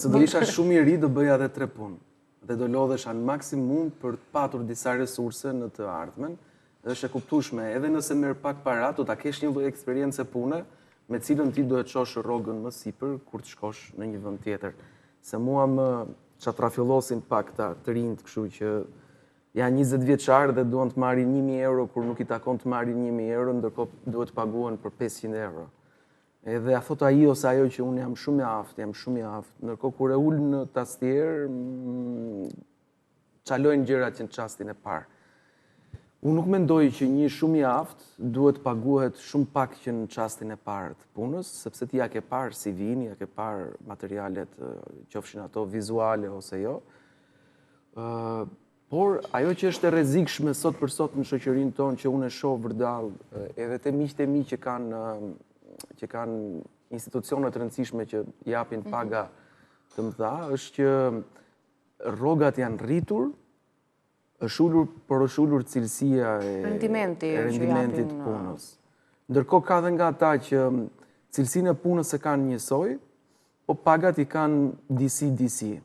Se do isha shumë i ri, do bëja edhe 3 punë. Dhe do lodhesha në maksimum për të patur disa resurse në të ardhmen. Dhe është e kuptueshme, edhe nëse merr pak para, do ta kesh një lloj eksperiencë pune, me cilën ti duhet çosh rrogën më sipër kur të shkosh në një vend tjetër. Se mua më çatrafillosin pak të rinjt, kështu që janë 20 vjeçar dhe duan të marrin 1000 euro kur nuk i takon të marrin 1000 euro, ndërkohë duhet të paguhen për 500 euro. Edhe a thot ai ose ajo që unë jam shumë i aftë, ndërkohë kur e ul në tastier, çalojnë gjërat që në çastin e parë. Unë nuk mendoj që një shumë i aftë duhet paguhet shumë pak që në çastin e parë të punës, sepse ti ja ke parë CV-n, ja ke parë materialet, qofshin ato vizuale ose jo. Por ajo që është e rrezikshme sot për sot në shoqërinë tonë që unë e shoh vërdall edhe te miqtë e mi që kanë institucione të rëndësishme që japin paga të mëdha, është që rrogat janë rritur, është ullur cilësia e rendimentit të punës. Ndërkohë ka dhe nga ata që cilësinë e punës e kanë njësoj, po pagat i kanë DC.